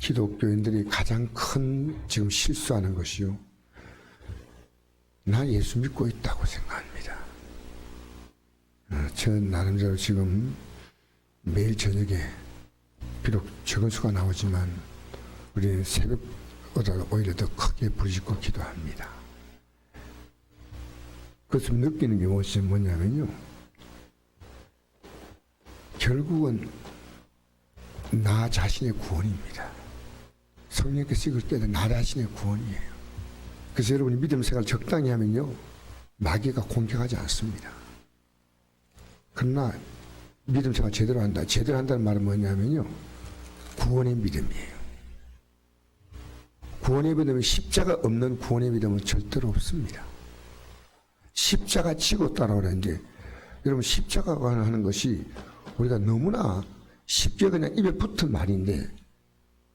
기독교인들이 가장 큰 지금 실수하는 것이요. 나 예수 믿고 있다고 생각합니다. 저 나름대로 지금 매일 저녁에 비록 적은 수가 나오지만 우리는 새벽보다 오히려 더 크게 부르짖고 기도합니다. 그것을 느끼는 게 뭐냐면요. 결국은 나 자신의 구원입니다. 성령께서 읽을 때는 나 자신의 구원이에요. 그래서 여러분이 믿음 생활 적당히 하면요. 마귀가 공격하지 않습니다. 그러나 믿음 생활 제대로 한다. 제대로 한다는 말은 뭐냐면요. 구원의 믿음이에요. 구원의 믿음은 십자가 없는 구원의 믿음은 절대로 없습니다. 십자가 지고 따라오라는데 여러분 십자가가 하는 것이 우리가 너무나 쉽게 그냥 입에 붙은 말인데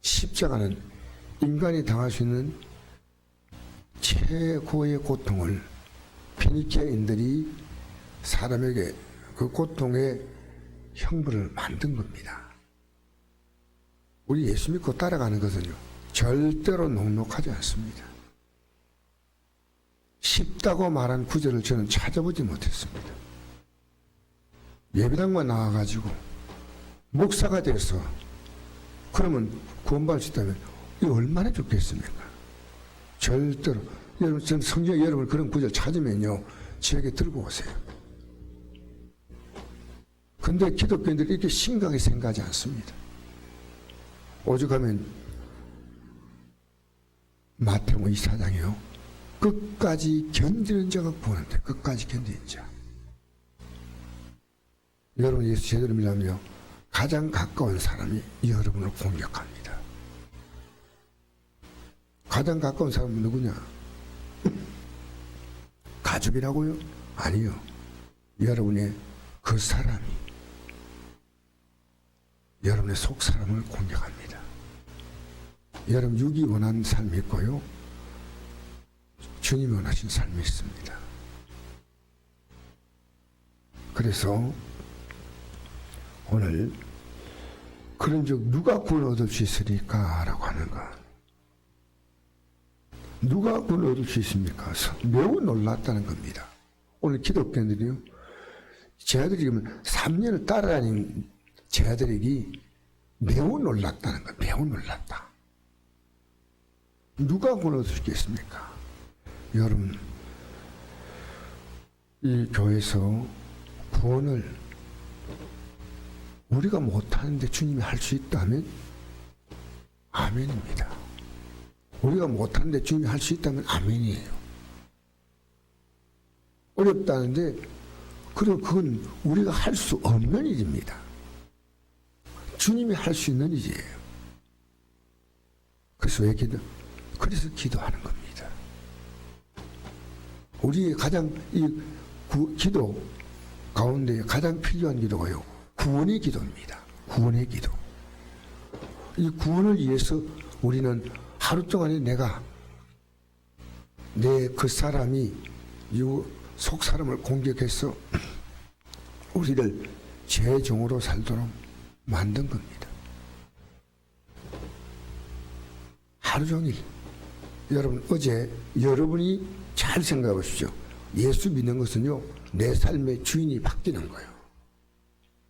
십자가는 인간이 당할 수 있는 최고의 고통을 피니키아인들이 사람에게 그 고통의 형벌을 만든 겁니다. 우리 예수 믿고 따라가는 것은요 절대로 녹록하지 않습니다. 쉽다고 말한 구절을 저는 찾아보지 못했습니다. 예배당만 나와가지고 목사가 돼서 그러면 구원받을 수 있다면 이거 얼마나 좋겠습니까? 절대로 여러분 전 성경에 여러분 그런 구절 찾으면요 저에게 들고 오세요. 근데 기독교인들이 이렇게 심각하게 생각하지 않습니다. 오죽하면 마태복음 24장이요 끝까지 견디는 자가 구원한다. 끝까지 견디는 자. 여러분 예수 제대로 믿으며 가장 가까운 사람이 여러분을 공격합니다. 가장 가까운 사람은 누구냐? 가족이라고요? 아니요. 여러분의 그 사람이 여러분의 속 사람을 공격합니다. 여러분 육이 원하는 삶이 있고요. 주님이 원하신 삶이 있습니다. 그래서 오늘 그런즉 누가 구원을 얻을 수 있으리까? 라고 하는 것. 누가 구원을 얻을 수 있습니까? 매우 놀랐다는 겁니다. 오늘 기독교인들이요. 제 아들이 3년을 따라다닌 제 아들에게 매우 놀랐다는 것. 매우 놀랐다. 누가 구원을 얻을 수 있겠습니까? 여러분 이 교회에서 구원을 우리가 못하는데 주님이 할 수 있다면 아멘입니다. 우리가 못하는데 주님이 할 수 있다면 아멘이에요. 어렵다는데 그럼 그건 우리가 할 수 없는 일입니다. 주님이 할 수 있는 일이에요. 그래서 왜 그래서 기도하는 겁니다. 우리의 가장 기도 가운데 가장 필요한 기도가요. 구원의 기도입니다. 구원의 기도. 이 구원을 위해서 우리는 하루 동안에 내가 내 그 사람이 이 속 사람을 공격해서 우리를 죄종으로 살도록 만든 겁니다. 하루 종일 여러분 어제 여러분이 잘 생각해 보십시오. 예수 믿는 것은요 내 삶의 주인이 바뀌는 거예요.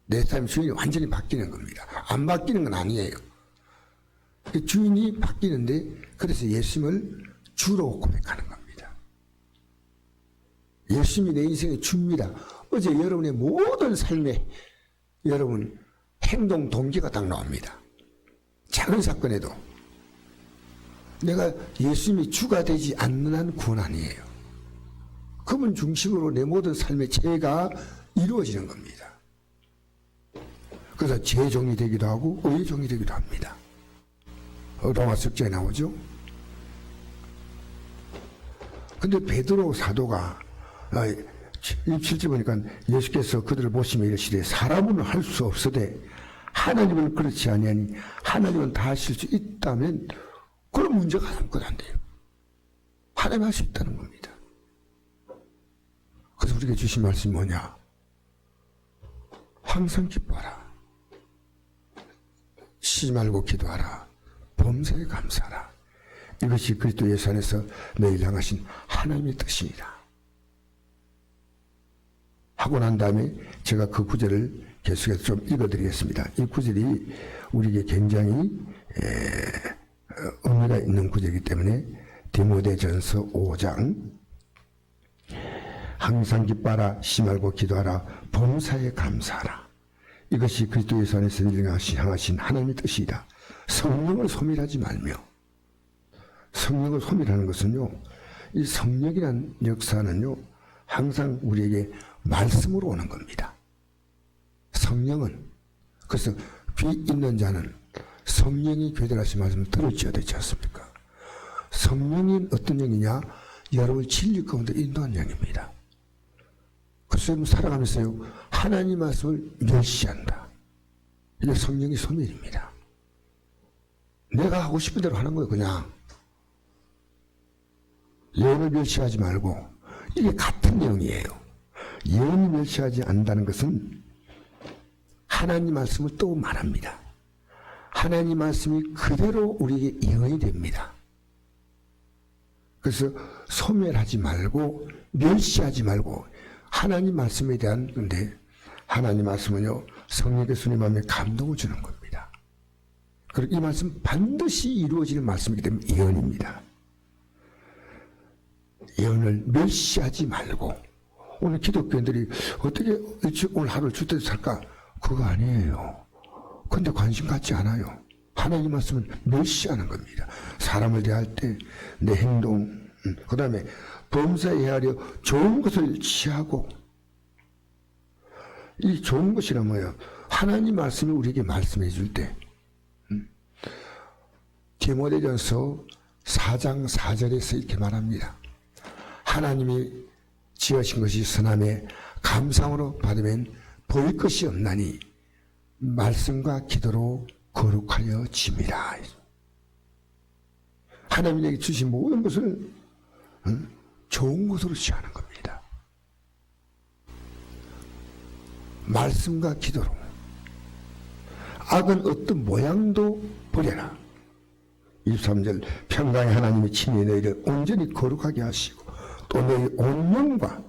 내 삶의 주인이 완전히 바뀌는 겁니다. 안 바뀌는 건 아니에요. 주인이 바뀌는데 그래서 예수님을 주로 고백하는 겁니다. 예수님이 내 인생의 주입니다. 어제 여러분의 모든 삶에 여러분 행동 동기가 딱 나옵니다. 작은 사건에도 내가 예수님이 주가 되지 않는 한 구원 아니에요. 그분 중심으로 내 모든 삶의 죄가 이루어지는 겁니다. 그래서 죄종이 되기도 하고 의종이 되기도 합니다. 로마 석자에 나오죠. 근데 베드로 사도가 7절 보니까 예수께서 그들을 보시며 이르시되 사람은 할 수 없으되 하나님은 그렇지 아니하니 하나님은 다 하실 수 있다면 그런 문제가 아무것도 안 돼요. 하나님 할 수 있다는 겁니다. 그래서 우리에게 주신 말씀이 뭐냐? 항상 기뻐하라. 쉬지 말고 기도하라. 범사에 감사하라. 이것이 그리스도 예수 안에서 너희를 향하신 하나님의 뜻이니라. 하고 난 다음에 제가 그 구절을 계속해서 좀 읽어드리겠습니다. 이 구절이 우리에게 굉장히 의미가 있는 구절이기 때문에 디모데전서 5장 항상 기뻐하라, 쉬지 말고 기도하라, 범사에 감사하라. 이것이 그리스도 예수 안에서 너희를 향하신 하나님의 뜻이다. 성령을 소멸하지 말며, 성령을 소멸하는 것은요, 이 성령이란 역사는요 항상 우리에게 말씀으로 오는 겁니다. 성령은, 그래서 귀 있는 자는 성령이 교대하신 말씀을 들을지어야 되지 않습니까? 성령이 어떤 영이냐? 여러분을 진리 가운데 인도하는 영입니다. 그래서 여러분 살아가면서요 하나님 말씀을 멸시한다. 이게 성령의 소멸입니다. 내가 하고 싶은 대로 하는 거예요. 그냥 예언을 멸시하지 말고, 이게 같은 내용이에요. 예언을 멸시하지 않는다는 것은 하나님 말씀을 또 말합니다. 하나님 말씀이 그대로 우리에게 예언이 됩니다. 그래서 소멸하지 말고 멸시하지 말고, 하나님 말씀에 대한 건데, 하나님 말씀은요 성령께서 내 마음에 감동을 주는 겁니다. 그리고 이 말씀 반드시 이루어지는 말씀이기 때문에 예언입니다. 예언을 멸시하지 말고, 오늘 기독교인들이 어떻게 오늘 하루를 주대로 살까? 그거 아니에요. 근데 관심 갖지 않아요. 하나님 말씀은 멸시하는 겁니다. 사람을 대할 때 내 행동, 그 다음에 범사에 헤아려 좋은 것을 취하고, 이 좋은 것이라 뭐예요? 하나님 말씀이 우리에게 말씀해 줄 때, 디모데전서 4장 4절에서 이렇게 말합니다. 하나님이 지으신 것이 선함에 감상으로 받으면 볼 것이 없나니 말씀과 기도로 거룩하여 짐이라. 하나님에게 주신 모든 것을 좋은 것으로 취하는 겁니다. 말씀과 기도로. 악은 어떤 모양도 버려라. 23절 평강의 하나님이 친히 너희를 온전히 거룩하게 하시고, 또 너희 온몸과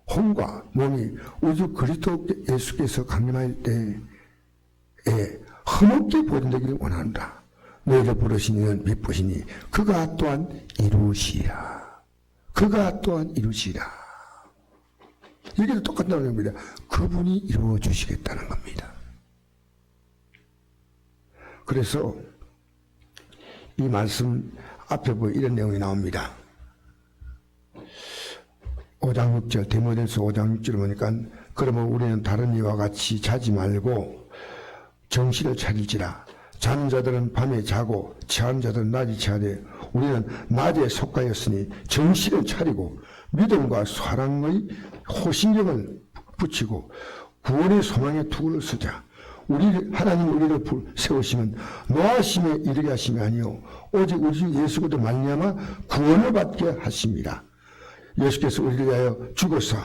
혼과 몸이 우주 그리스도 예수께서 강림할 때에 흠없게 보존되기를 원한다. 너희를 부르신 이는 미쁘시니 그가 또한 이루시라. 그가 또한 이루시라. 이게 똑같다는 겁니다. 그분이 이루어 주시겠다는 겁니다. 그래서 이 말씀 앞에 이런 내용이 나옵니다. 5장 6절, 디모데전서 5장 6절을 보니까, 그러면 우리는 다른 이와 같이 자지 말고 정신을 차릴지라. 자는 자들은 밤에 자고 취한 자들은 낮에 취하되 우리는 낮에 속하였으니 정신을 차리고 믿음과 사랑의 호신경을 붙이고 구원의 소망의 투구를 쓰자. 하나님 우리를 세우시면 노하심에 이르게 하심이 아니요 오직 우리 주 예수 그리스도 말미암아 구원을 받게 하십니다. 예수께서 우리를 위하여 죽어서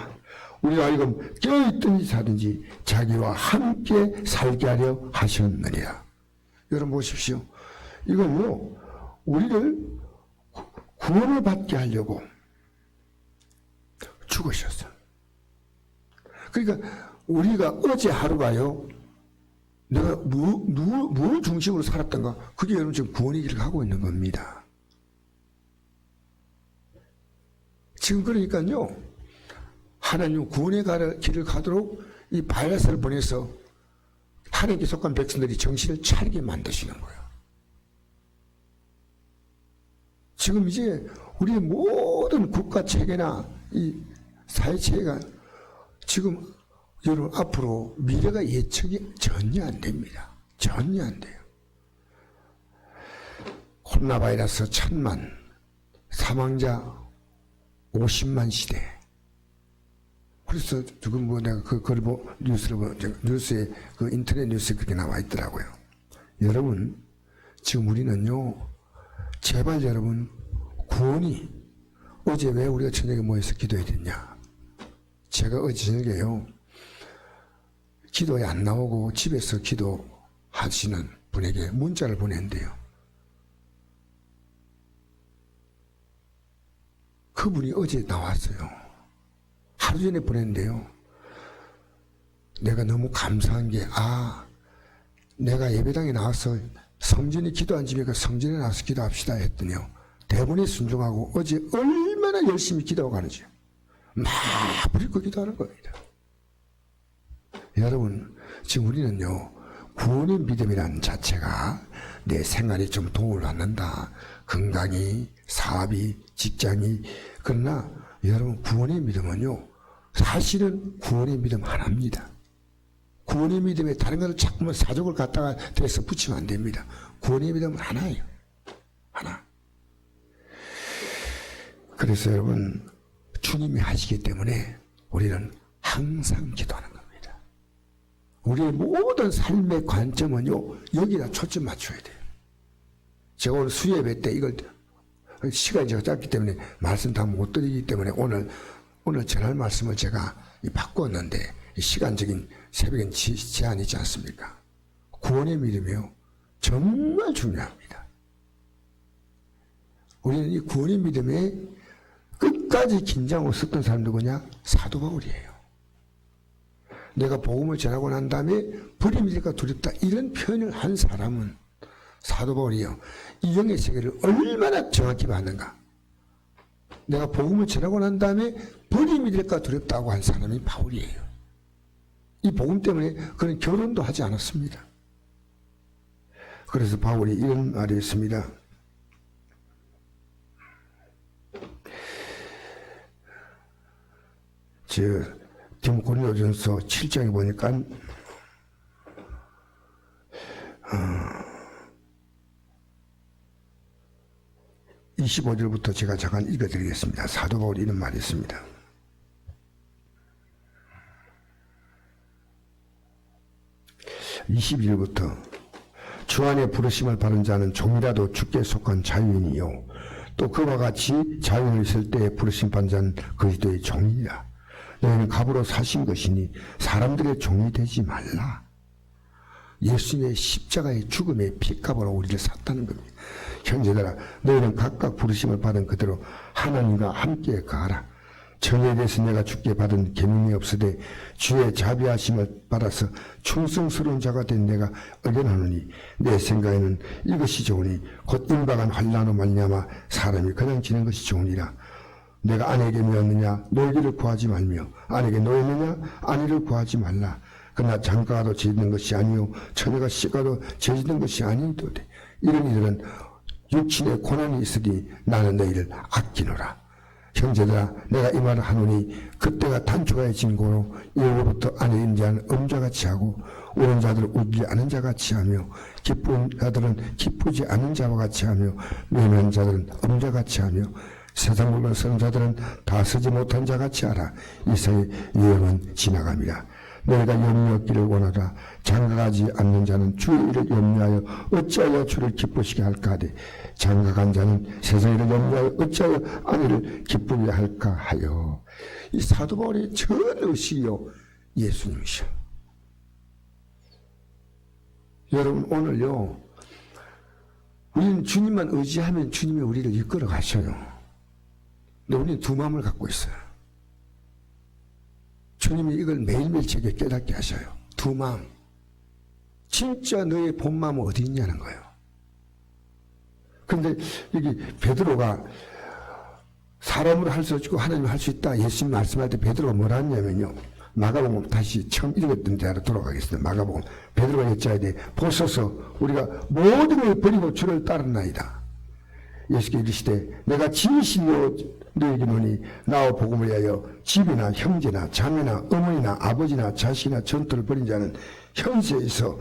우리가 하여금 깨어있든지 자든지 자기와 함께 살게 하려 하셨느니라. 여러분 보십시오. 이건요 우리를 구원을 받게 하려고 죽으셨어요. 그러니까 우리가 어제 하루가요 내가 무엇 중심으로 살았던가, 그게 여러분 지금 구원의 길을 가고 있는 겁니다. 지금 그러니까요 하나님 구원의 길을 가도록 이 바이러스를 보내서 하나님께 속한 백성들이 정신을 차리게 만드시는 거예요. 지금 이제 우리의 모든 국가 체계나 이 사회 체계가 지금 여러분 앞으로 미래가 예측이 전혀 안 됩니다. 전혀 안 돼요. 코로나 바이러스 1000만, 사망자 50만 시대. 그래서 지금 내가 그걸 뉴스에 인터넷 뉴스에 그렇게 나와 있더라고요. 여러분 지금 우리는요 제발 여러분 구원이, 어제 왜 우리가 저녁에 모여서 기도해야 됐냐? 제가 어제 저녁에요 기도에 안 나오고 집에서 기도하시는 분에게 문자를 보낸대요. 그분이 어제 나왔어요. 하루 전에 보낸대요. 내가 너무 감사한 게, 내가 예배당에 나와서 성전에 기도한 집에 성전에 나와서 기도합시다 했더니요. 대본에 순종하고 어제 얼마나 열심히 기도하고 가는지 막 부리고 기도하는 겁니다. 여러분, 지금 우리는요, 구원의 믿음이라는 자체가 내 생활에 좀 도움을 받는다. 건강이, 사업이, 직장이. 그러나 여러분, 구원의 믿음은요, 사실은 구원의 믿음 하나입니다. 구원의 믿음에 다른 것을 자꾸만 사족을 갖다가 대서 붙이면 안 됩니다. 구원의 믿음은 하나예요. 하나. 그래서 여러분, 주님이 하시기 때문에 우리는 항상 기도하는 겁니다. 우리의 모든 삶의 관점은요, 여기다 초점 맞춰야 돼요. 제가 오늘 수예배 때 이걸 시간이 제가 짧기 때문에 말씀 다 못 드리기 때문에 오늘 전할 말씀을 제가 바꿨는데, 시간적인 새벽엔 제한이 있지 않습니까? 구원의 믿음이요, 정말 중요합니다. 우리는 이 구원의 믿음에 끝까지 긴장하고 썼던 사람 누구냐? 사도 바울이에요. 내가 복음을 전하고 난 다음에 불임이 될까 두렵다, 이런 표현을 한 사람은 사도 바울이요. 이 영의 세계를 얼마나 정확히 봤는가. 내가 복음을 전하고 난 다음에 불임이 될까 두렵다고 한 사람이 바울이에요. 이 복음 때문에 그는 결혼도 하지 않았습니다. 그래서 바울이 이런 말이 있습니다. 고린도전서 7장에 보니까 25절부터 제가 잠깐 읽어드리겠습니다. 사도 바울이 이런 말이 있습니다. 22절부터 주 안에 부르심을 받은 자는 종이라도 주께 속한 자유인이요 또 그와 같이 자유인이 있을 때에 부르심 받은 자는 그리스도의 종이니라. 너희는 값으로 사신 것이니 사람들의 종이 되지 말라. 예수님의 십자가의 죽음의 피값으로 우리를 샀다는 겁니다. 형제들아, 너희는 각각 부르심을 받은 그대로 하나님과 함께 가라. 정에 대해서 내가 주께 받은 계명이 없으되 주의 자비하심을 받아서 충성스러운 자가 된 내가 의견하노니 내 생각에는 이것이 좋으니 곧 임박한 환난으로 말미암아 사람이 그냥 지는 것이 좋으니라. 내가 아내에게 놓였느냐 놀기를 구하지 말며 아내에게 놓였느냐 아내를 구하지 말라. 그러나 장가가도 죄짓는 것이 아니요 처녀가 시가도 죄짓는 것이 아니도되 이런 이들은 육신의 고난이 있으니 나는 너희를 아끼노라. 형제들아, 내가 이 말을 하노니 그때가 단초가의 진고로 이후로부터 아내인 자는 음자같이 하고 우는 자들은 웃지 않은 자같이 하며 기쁜 자들은 기쁘지 않은 자와 같이 하며 매매한 자들은 음자같이 하며 세상 물건 쓰는 자들은 다 쓰지 못한 자같이 하라. 이세의 유행은 지나갑니다. 너희가 염려 없기를 원하라. 장가가지 않는 자는 주의 일을 염려하여 어찌하여 주를 기쁘시게 할까 하되 장가간 자는 세상 일을 염려하여 어찌하여 아내를 기쁘게 할까 하여. 이 사도 바울의 전 의식이요 예수님이셔. 여러분, 오늘요 우리는 주님만 의지하면 주님이 우리를 이끌어 가셔요. 근데 우리는 두 마음을 갖고 있어요. 주님이 이걸 매일매일 제게 깨닫게 하셔요. 두 마음. 진짜 너의 본 마음은 어디 있냐는 거예요. 그런데 여기 베드로가 사람으로 할 수 없고 하나님을 할 수 있다. 예수님 말씀할 때 베드로가 뭐라 했냐면요. 마가복음 다시 처음 읽었던 대로 돌아가겠습니다. 마가복음. 베드로가 여짜야 돼. 보소서 우리가 모든 걸 버리고 주를 따르나이다. 예수께 이르시되 내가 진실로 너에게 노니 나와 복음을 위하여 집이나 형제나 자매나 어머니나 아버지나 자식이나 전토를 벌인 자는 현세에서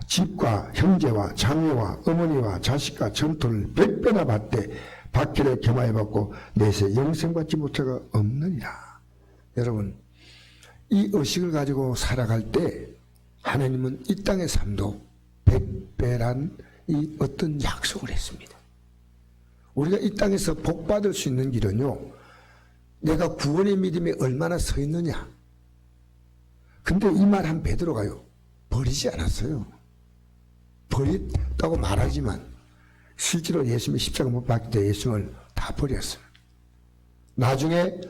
집과 형제와 자매와 어머니와 자식과 전토를 100배나 받되 박해를 겸하여 받고 내세 영생 받지 못하가 없느니라. 여러분, 이 의식을 가지고 살아갈 때 하나님은 이 땅의 삶도 100배란 이 어떤 약속을 했습니다. 우리가 이 땅에서 복 받을 수 있는 길은요, 내가 구원의 믿음에 얼마나 서 있느냐. 근데 이 말 한 베드로가요 버리지 않았어요. 버렸다고 말하지만 실제로 예수님이 십자가 못 박힐 때 예수님을 다 버렸어요. 나중에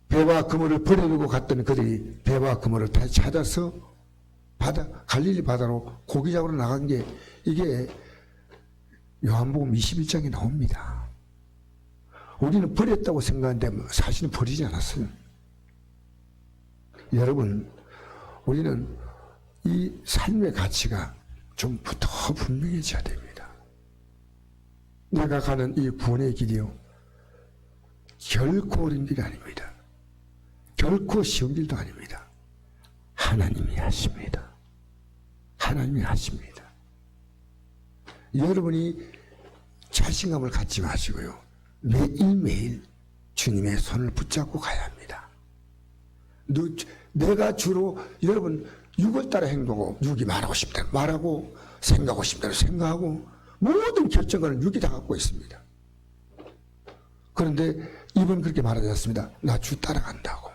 배와 그물을 버려두고 갔던 그들이 배와 그물을 다시 찾아서 갈릴리 바다로 고기 잡으러 나간 게 이게 요한복음 21장에 나옵니다. 우리는 버렸다고 생각하는데 사실은 버리지 않았어요. 여러분, 우리는 이 삶의 가치가 좀 더 분명해져야 됩니다. 내가 가는 이 구원의 길이요, 결코 어려운 길이 아닙니다. 결코 쉬운 길도 아닙니다. 하나님이 하십니다. 하나님이 하십니다. 여러분이 자신감을 갖지 마시고요, 매일매일 주님의 손을 붙잡고 가야 합니다. 내가 주로 여러분 육을 따라 행동하고 육이 말하고 싶다 말하고 생각하고 싶다 생각하고 모든 결정권은 육이 다 갖고 있습니다. 그런데 입은 그렇게 말하지 않습니다. 나 주 따라간다고.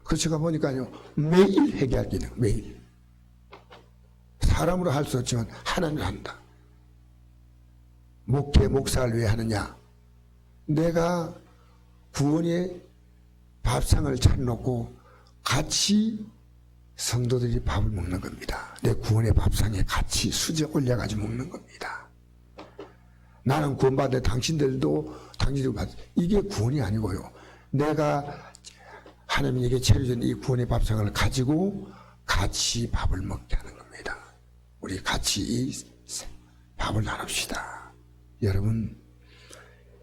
그래서 제가 보니까요, 매일 회개할 기능, 매일. 사람으로 할 수 없지만 하나님을 한다. 목사를 왜 하느냐? 내가 구원의 밥상을 차려놓고 같이 성도들이 밥을 먹는 겁니다. 내 구원의 밥상에 같이 수저 올려가지고 먹는 겁니다. 나는 구원받는데 당신들도 받. 이게 구원이 아니고요, 내가 하나님에게 차려준 이 구원의 밥상을 가지고 같이 밥을 먹게 하는 겁니다. 우리 같이 이 밥을 나눕시다. 여러분,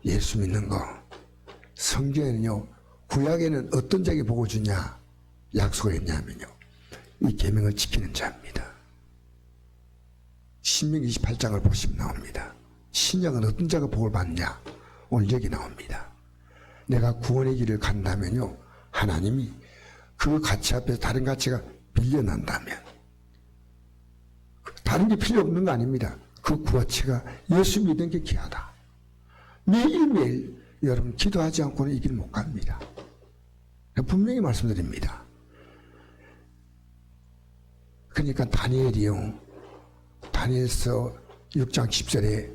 예수 믿는 거, 성경에는요, 구약에는 어떤 자에게 복을 주냐 약속을 했냐면요, 이 계명을 지키는 자입니다. 신명기 28장을 보시면 나옵니다. 신약은 어떤 자가 복을 받냐? 오늘 여기 나옵니다. 내가 구원의 길을 간다면요, 하나님이 그 가치 앞에서 다른 가치가 빌려난다면, 다른 게 필요 없는 거 아닙니다. 그 가치가 예수 믿는 게 귀하다. 매일매일 여러분 기도하지 않고는 이 길 못 갑니다. 분명히 말씀드립니다. 그러니까 다니엘이요, 다니엘서 6장 10절에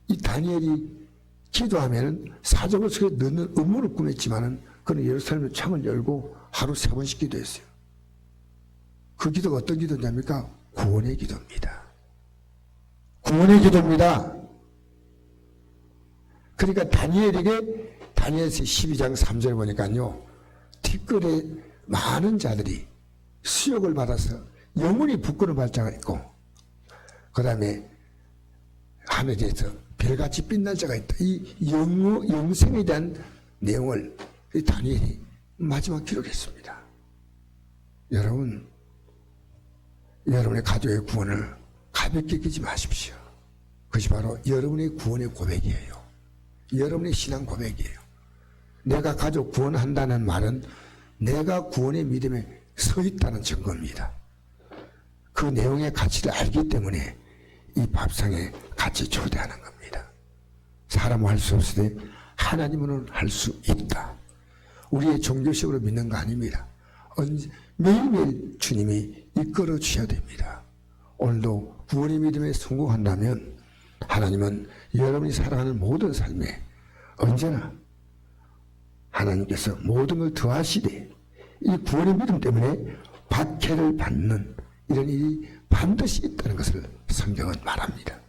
이 다니엘이 기도하면은 사적을 속에 넣는 음모를 꾸몄지만은 그는 예루살렘의 창을 열고 하루 3번씩 기도했어요. 그 기도가 어떤 기도냐입니까? 구원의 기도입니다. 구원의 기도입니다. 그러니까 다니엘에게 다니엘서 12장 3절 보니까요, 티끌에 많은 자들이 수욕을 받아서 영원히 부끄러운 발장을 했고, 그 다음에 하늘에서 별같이 빛날 자가 있다. 이 영생에 대한 내용을 이 다니엘이 마지막 기록했습니다. 여러분, 여러분의 가족의 구원을 가볍게 여기지 마십시오. 그것이 바로 여러분의 구원의 고백이에요. 여러분의 신앙 고백이에요. 내가 가족 구원한다는 말은 내가 구원의 믿음에 서 있다는 증거입니다. 그 내용의 가치를 알기 때문에 이 밥상에 같이 초대하는 겁니다. 사람은 할 수 없으되 하나님은 할 수 있다. 우리의 종교식으로 믿는 거 아닙니다. 매일매일 주님이 이끌어 주셔야 됩니다. 오늘도 구원의 믿음에 성공한다면 하나님은 여러분이 살아가는 모든 삶에 언제나 하나님께서 모든 걸 더하시되 이 구원의 믿음 때문에 박해를 받는 이런 일이 반드시 있다는 것을 성경은 말합니다.